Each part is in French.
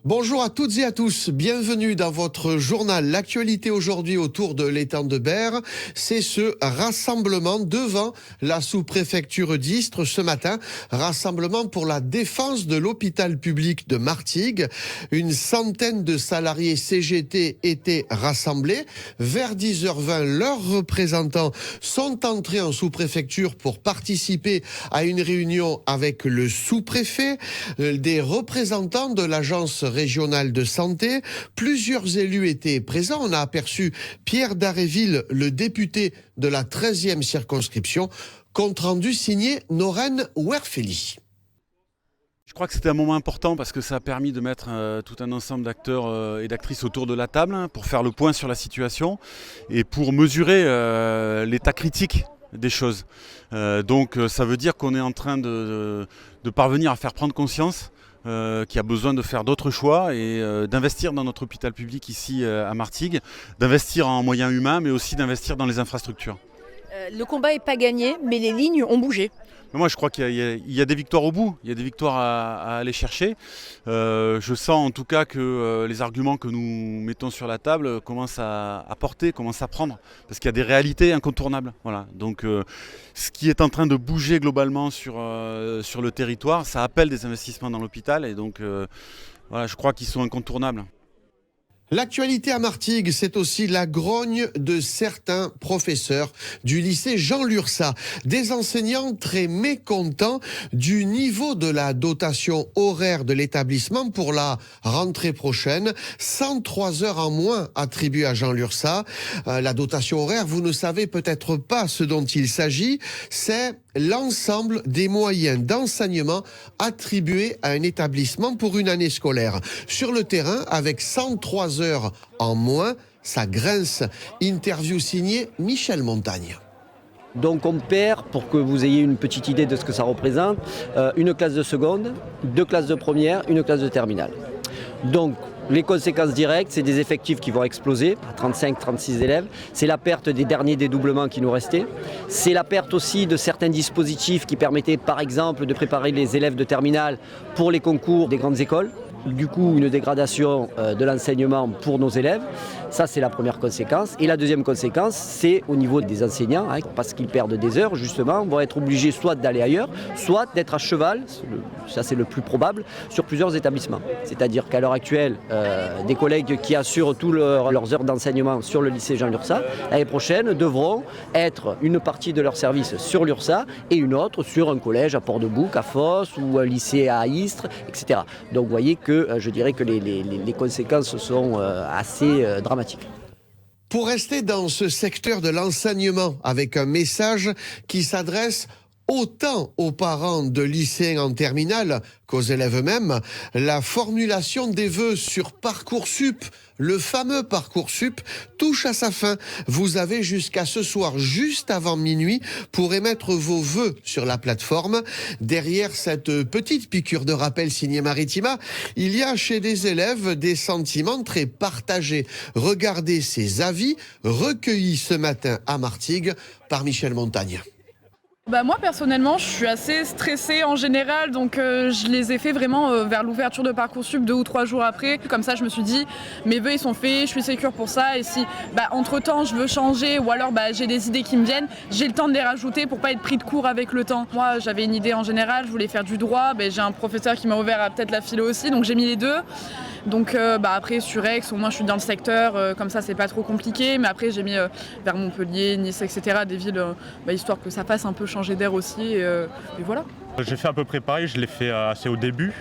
Bonjour à toutes et à tous, bienvenue dans votre journal. L'actualité aujourd'hui autour de l'étang de Berre, c'est ce rassemblement devant la sous-préfecture d'Istres ce matin. Rassemblement pour la défense de l'hôpital public de Martigues. Une centaine de salariés CGT étaient rassemblés. Vers 10h20, leurs représentants sont entrés en sous-préfecture pour participer à une réunion avec le sous-préfet, des représentants de l'agence régionale de santé. Plusieurs élus étaient présents. On a aperçu Pierre Daréville, le député de la 13e circonscription. Compte rendu signé Noren Werfeli. Je crois que c'était un moment important parce que ça a permis de mettre tout un ensemble d'acteurs et d'actrices autour de la table pour faire le point sur la situation et pour mesurer l'état critique des choses. Donc ça veut dire qu'on est en train de parvenir à faire prendre conscience qui a besoin de faire d'autres choix et d'investir dans notre hôpital public ici à Martigues, d'investir en moyens humains mais aussi d'investir dans les infrastructures. Le combat n'est pas gagné, mais les lignes ont bougé. Mais moi je crois qu'il y a des victoires au bout, il y a des victoires à aller chercher. Je sens en tout cas que les arguments que nous mettons sur la table commencent à porter, commencent à prendre, parce qu'il y a des réalités incontournables. Voilà. Donc ce qui est en train de bouger globalement sur le territoire, ça appelle des investissements dans l'hôpital et donc voilà, je crois qu'ils sont incontournables. L'actualité à Martigues, c'est aussi la grogne de certains professeurs du lycée Jean Lurçat. Des enseignants très mécontents du niveau de la dotation horaire de l'établissement pour la rentrée prochaine. 103 heures en moins attribuées à Jean Lurçat. La dotation horaire, vous ne savez peut-être pas ce dont il s'agit. C'est l'ensemble des moyens d'enseignement attribués à un établissement pour une année scolaire. Sur le terrain, avec 103 heures en moins, ça grince. Interview signée Michel Montagne. Donc on perd, pour que vous ayez une petite idée de ce que ça représente, une classe de seconde, 2 classes de première, une classe de terminale. Donc les conséquences directes, c'est des effectifs qui vont exploser à 35-36 élèves. C'est la perte des derniers dédoublements qui nous restaient. C'est la perte aussi de certains dispositifs qui permettaient par exemple de préparer les élèves de terminale pour les concours des grandes écoles. Du coup, une dégradation de l'enseignement pour nos élèves. Ça, c'est la première conséquence. Et la deuxième conséquence, c'est au niveau des enseignants, parce qu'ils perdent des heures, justement, vont être obligés soit d'aller ailleurs, soit d'être à cheval, ça c'est le plus probable, sur plusieurs établissements. C'est-à-dire qu'à l'heure actuelle, des collègues qui assurent tous leurs heures d'enseignement sur le lycée Jean Lurçat, l'année prochaine, devront être une partie de leur service sur Lurçat et une autre sur un collège à Port-de-Bouc, à Fos, ou un lycée à Istres, etc. Donc vous voyez que je dirais que les conséquences sont assez dramatiques. Pour rester dans ce secteur de l'enseignement, avec un message qui s'adresse autant aux parents de lycéens en terminale qu'aux élèves eux-mêmes, la formulation des vœux sur Parcoursup, le fameux Parcoursup, touche à sa fin. Vous avez jusqu'à ce soir, juste avant minuit, pour émettre vos vœux sur la plateforme. Derrière cette petite piqûre de rappel signée Maritima, il y a chez des élèves des sentiments très partagés. Regardez ces avis recueillis ce matin à Martigues par Michel Montagne. Moi personnellement je suis assez stressée en général, donc je les ai fait vraiment vers l'ouverture de Parcoursup 2 ou 3 jours après. Comme ça je me suis dit mes vœux ils sont faits, je suis sécure pour ça, et si entre temps je veux changer ou alors j'ai des idées qui me viennent, j'ai le temps de les rajouter pour pas être pris de court avec le temps. Moi j'avais une idée en général, je voulais faire du droit, j'ai un professeur qui m'a ouvert à peut-être la philo aussi, donc j'ai mis les deux. Donc après sur Aix, au moins je suis dans le secteur, comme ça c'est pas trop compliqué, mais après j'ai mis vers Montpellier, Nice, etc. des villes, histoire que ça fasse un peu changer d'air aussi, et voilà. J'ai fait à peu près pareil, je l'ai fait assez au début.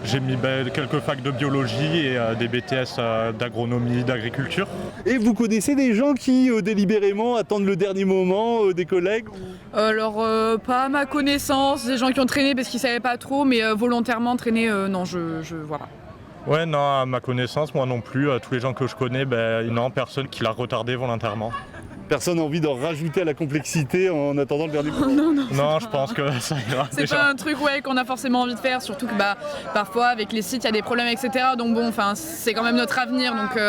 J'ai mis quelques facs de biologie et des BTS d'agronomie, d'agriculture. Et vous connaissez des gens qui délibérément attendent le dernier moment, des collègues? Alors pas à ma connaissance, des gens qui ont traîné parce qu'ils savaient pas trop, mais volontairement traîner, non, je voilà. Ouais, non, à ma connaissance, moi non plus. Tous les gens que je connais, non, personne qui l'a retardé volontairement. Personne n'a envie d'en rajouter à la complexité en attendant le dernier moment? Non, je pense que ça ira. C'est déjà pas un truc qu'on a forcément envie de faire, surtout que parfois avec les sites il y a des problèmes, etc. Donc c'est quand même notre avenir, donc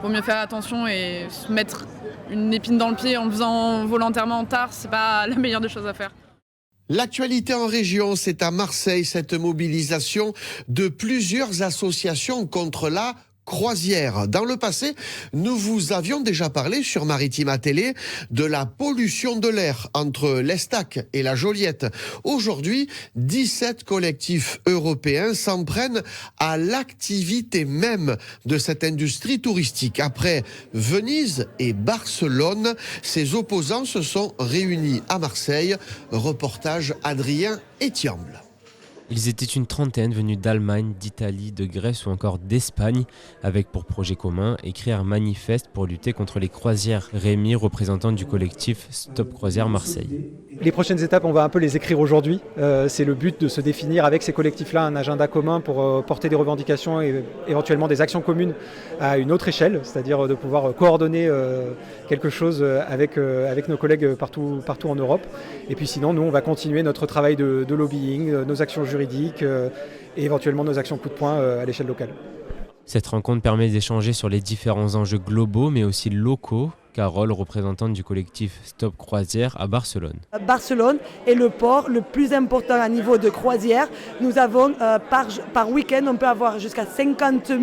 vaut mieux faire attention et se mettre une épine dans le pied en le faisant volontairement tard, c'est pas la meilleure des choses à faire. L'actualité en région, c'est à Marseille cette mobilisation de plusieurs associations contre la croisière. Dans le passé, nous vous avions déjà parlé sur Maritima Télé de la pollution de l'air entre l'Estac et la Joliette. Aujourd'hui, 17 collectifs européens s'en prennent à l'activité même de cette industrie touristique. Après Venise et Barcelone, ces opposants se sont réunis à Marseille. Reportage Adrien Etiamble. Ils étaient une trentaine venus d'Allemagne, d'Italie, de Grèce ou encore d'Espagne, avec pour projet commun écrire un manifeste pour lutter contre les croisières. Rémi, représentant du collectif Stop Croisière Marseille. Les prochaines étapes, on va un peu les écrire aujourd'hui. C'est le but de se définir avec ces collectifs-là un agenda commun pour porter des revendications et éventuellement des actions communes à une autre échelle, c'est-à-dire de pouvoir coordonner quelque chose avec nos collègues partout en Europe. Et puis sinon, nous, on va continuer notre travail de lobbying, nos actions juridiques et éventuellement nos actions coup de poing à l'échelle locale. Cette rencontre permet d'échanger sur les différents enjeux globaux mais aussi locaux. Carole, représentante du collectif Stop Croisière à Barcelone. Barcelone est le port le plus important à niveau de croisière. Nous avons par week-end, on peut avoir jusqu'à 50 000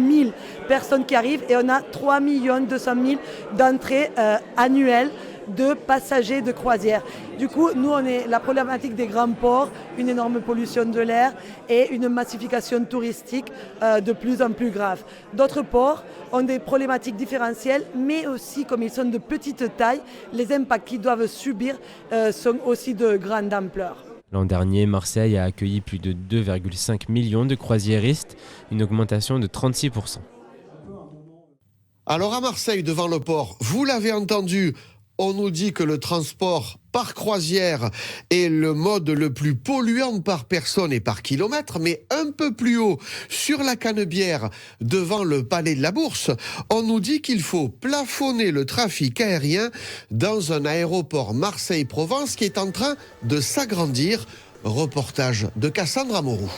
personnes qui arrivent et on a 3 200 000 d'entrées annuelles de passagers de croisière. Du coup, nous, on est la problématique des grands ports, une énorme pollution de l'air et une massification touristique de plus en plus grave. D'autres ports ont des problématiques différentielles, mais aussi, comme ils sont de petite taille, les impacts qu'ils doivent subir sont aussi de grande ampleur. L'an dernier, Marseille a accueilli plus de 2,5 millions de croisiéristes, une augmentation de 36%. Alors à Marseille, devant le port, vous l'avez entendu, on nous dit que le transport par croisière est le mode le plus polluant par personne et par kilomètre, mais un peu plus haut, sur la Canebière, devant le Palais de la Bourse, on nous dit qu'il faut plafonner le trafic aérien dans un aéroport Marseille-Provence qui est en train de s'agrandir. Reportage de Cassandra Moreau.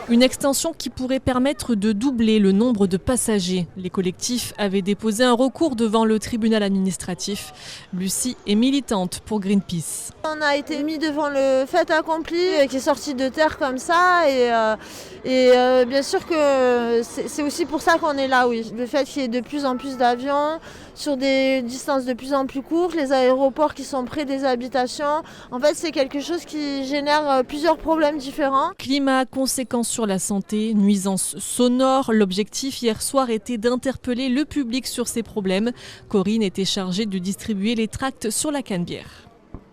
Une extension qui pourrait permettre de doubler le nombre de passagers. Les collectifs avaient déposé un recours devant le tribunal administratif. Lucie est militante pour Greenpeace. On a été mis devant le fait accompli qui est sorti de terre comme ça et bien sûr que c'est aussi pour ça qu'on est là, oui. Le fait qu'il y ait de plus en plus d'avions sur des distances de plus en plus courtes, les aéroports qui sont près des habitations, en fait c'est quelque chose qui génère plusieurs problèmes différents. Climat, conséquences sur la santé, nuisances sonores. L'objectif hier soir était d'interpeller le public sur ces problèmes. Corinne était chargée de distribuer les tracts sur la Canebière.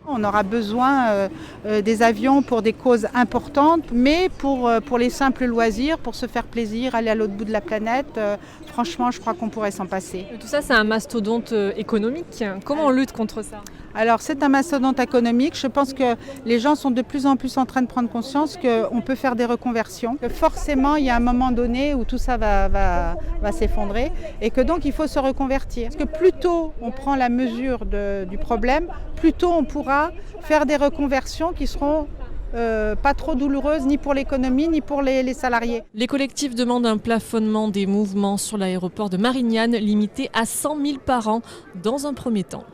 On aura besoin des avions pour des causes importantes, mais pour les simples loisirs, pour se faire plaisir, aller à l'autre bout de la planète, franchement, je crois qu'on pourrait s'en passer. Tout ça, c'est un mastodonte économique. Comment on lutte contre ça ? Alors, c'est un mastodonte économique. Je pense que les gens sont de plus en plus en train de prendre conscience qu'on peut faire des reconversions. Que forcément, il y a un moment donné où tout ça va s'effondrer et que donc il faut se reconvertir. Parce que plus tôt on prend la mesure du problème, plus tôt on pourra faire des reconversions qui seront pas trop douloureuses ni pour l'économie ni pour les salariés. Les collectifs demandent un plafonnement des mouvements sur l'aéroport de Marignane limité à 100 000 par an dans un premier temps.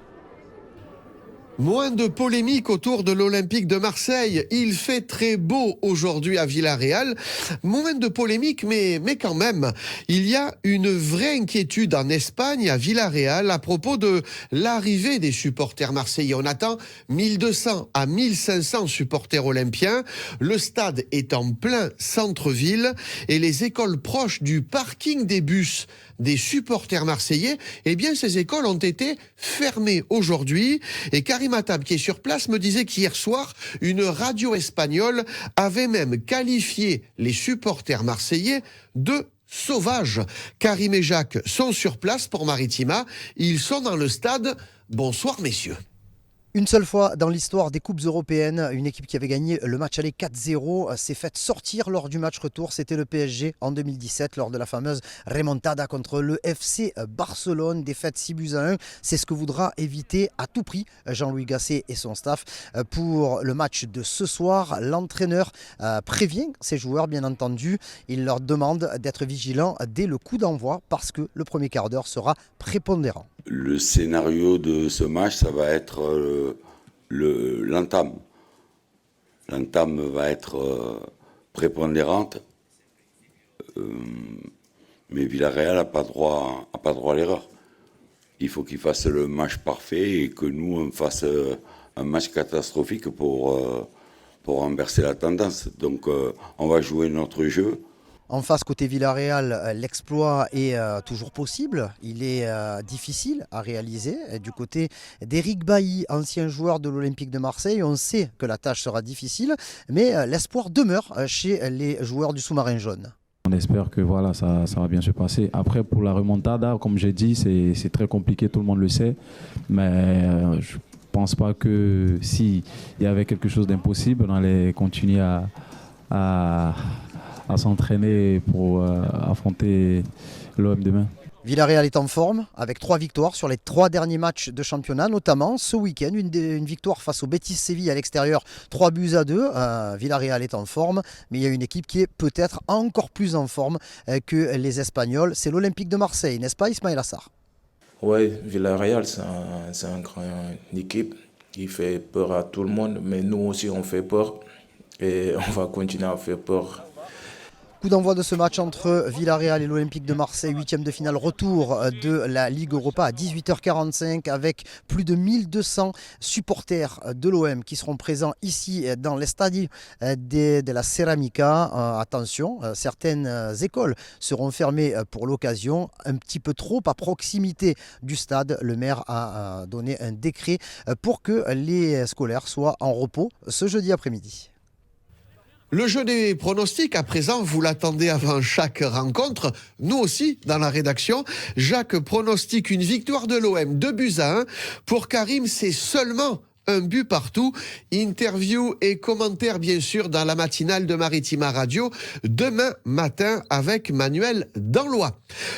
Moins de polémique autour de l'Olympique de Marseille. Il fait très beau aujourd'hui à Villarreal. Moins de polémique, mais quand même. Il y a une vraie inquiétude en Espagne, à Villarreal, à propos de l'arrivée des supporters marseillais. On attend 1200 à 1500 supporters olympiens. Le stade est en plein centre-ville et les écoles proches du parking des bus des supporters marseillais, eh bien ces écoles ont été fermées aujourd'hui. Et Karim Attab, qui est sur place, me disait qu'hier soir, une radio espagnole avait même qualifié les supporters marseillais de sauvages. Karim et Jacques sont sur place pour Maritima. Ils sont dans le stade. Bonsoir messieurs. Une seule fois dans l'histoire des Coupes européennes, une équipe qui avait gagné le match aller 4-0 s'est faite sortir lors du match retour. C'était le PSG en 2017 lors de la fameuse remontada contre le FC Barcelone, défaite 6-1. C'est ce que voudra éviter à tout prix Jean-Louis Gasset et son staff pour le match de ce soir. L'entraîneur prévient ses joueurs, bien entendu. Il leur demande d'être vigilants dès le coup d'envoi parce que le premier quart d'heure sera prépondérant. Le scénario de ce match, ça va être l'entame. l'entame va être prépondérante. Mais Villarreal n'a pas droit à l'erreur. Il faut qu'il fasse le match parfait et que nous, on fasse un match catastrophique pour renverser la tendance. Donc on va jouer notre jeu. En face, côté Villarreal, l'exploit est toujours possible. Il est difficile à réaliser. Et du côté d'Éric Bailly, ancien joueur de l'Olympique de Marseille, on sait que la tâche sera difficile, mais l'espoir demeure chez les joueurs du sous-marin jaune. On espère que voilà, ça va bien se passer. Après, pour la remontada, comme j'ai dit, c'est très compliqué, tout le monde le sait. Mais je ne pense pas que s'il y avait quelque chose d'impossible, on allait continuer à s'entraîner pour affronter l'OM demain. Villarreal est en forme avec 3 victoires sur les 3 derniers matchs de championnat, notamment ce week-end, une victoire face au Betis Séville à l'extérieur, 3-2. Villarreal est en forme, mais il y a une équipe qui est peut-être encore plus en forme que les Espagnols. C'est l'Olympique de Marseille, n'est-ce pas Ismaël Assar? Oui, Villarreal, c'est une grande équipe. Il fait peur à tout le monde, mais nous aussi on fait peur et on va continuer à faire peur. Coup d'envoi de ce match entre Villarreal et l'Olympique de Marseille, 8e de finale, retour de la Ligue Europa à 18h45 avec plus de 1200 supporters de l'OM qui seront présents ici dans l'Estadio de la Ceramica. Attention, certaines écoles seront fermées pour l'occasion, un petit peu trop à proximité du stade. Le maire a donné un décret pour que les scolaires soient en repos ce jeudi après-midi. Le jeu des pronostics, à présent, vous l'attendez avant chaque rencontre. Nous aussi, dans la rédaction, Jacques pronostique une victoire de l'OM 2-1. Pour Karim, c'est seulement un but partout. Interview et commentaires, bien sûr, dans la matinale de Maritima Radio, demain matin avec Manuel Danlois.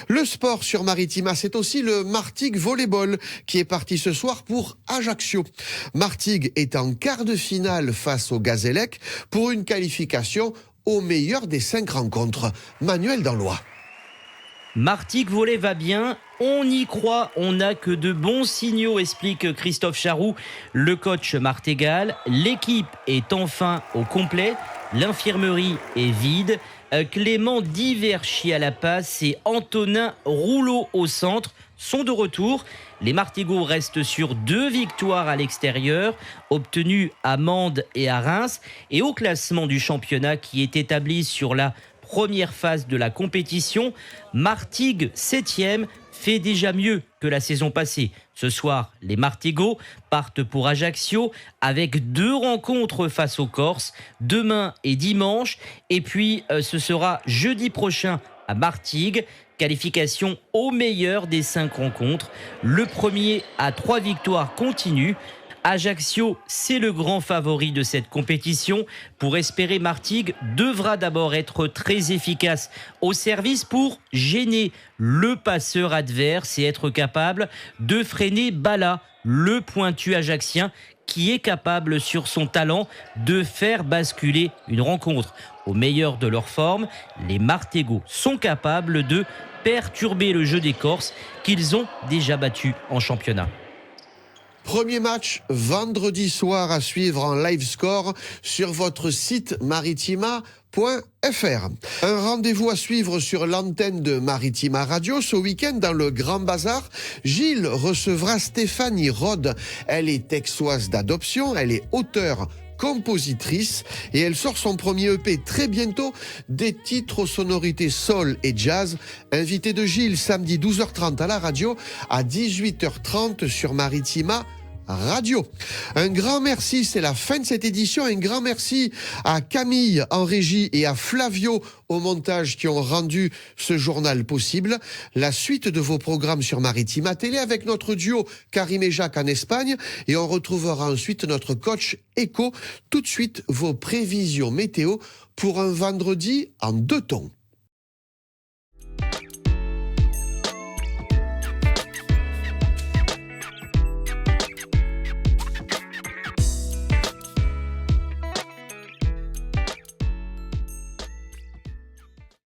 Le sport sur Maritima, c'est aussi le Martigues Volleyball qui est parti ce soir pour Ajaccio. Martigues est en quart de finale face au Gazélec pour une qualification au meilleur des 5 rencontres. Manuel Danlois. Martigues Volley va bien, on y croit, on n'a que de bons signaux, explique Christophe Charroux, le coach martégal. L'équipe est enfin au complet, l'infirmerie est vide. Clément Diverchi à la passe et Antonin Rouleau au centre sont de retour. Les Martigaux restent sur 2 victoires à l'extérieur, obtenues à Mende et à Reims. Et au classement du championnat qui est établi sur la première phase de la compétition, Martigues 7e fait déjà mieux que la saison passée. Ce soir, les Martigaux partent pour Ajaccio avec 2 rencontres face aux Corses, demain et dimanche. Et puis, ce sera jeudi prochain à Martigues. Qualification au meilleur des 5 rencontres. Le premier à 3 victoires continue. Ajaccio, c'est le grand favori de cette compétition. Pour espérer, Martigues devra d'abord être très efficace au service pour gêner le passeur adverse et être capable de freiner Bala, le pointu ajaccien, qui est capable sur son talent de faire basculer une rencontre. Au meilleur de leur forme, les Martigaux sont capables de perturber le jeu des Corses qu'ils ont déjà battu en championnat. Premier match vendredi soir à suivre en live score sur votre site maritima.fr. Un rendez-vous à suivre sur l'antenne de Maritima Radio ce week-end dans le Grand Bazar. Gilles recevra Stéphanie Rode. Elle est texoise d'adoption, elle est auteure, compositrice et elle sort son premier EP très bientôt, des titres aux sonorités soul et jazz. Invité de Gilles samedi 12h30 à la radio, à 18h30 sur Maritima Radio. Un grand merci, c'est la fin de cette édition. Un grand merci à Camille en régie et à Flavio au montage qui ont rendu ce journal possible. La suite de vos programmes sur Maritima Télé avec notre duo Karim et Jacques en Espagne et on retrouvera ensuite notre coach Echo. Tout de suite, vos prévisions météo pour un vendredi en 2 tons.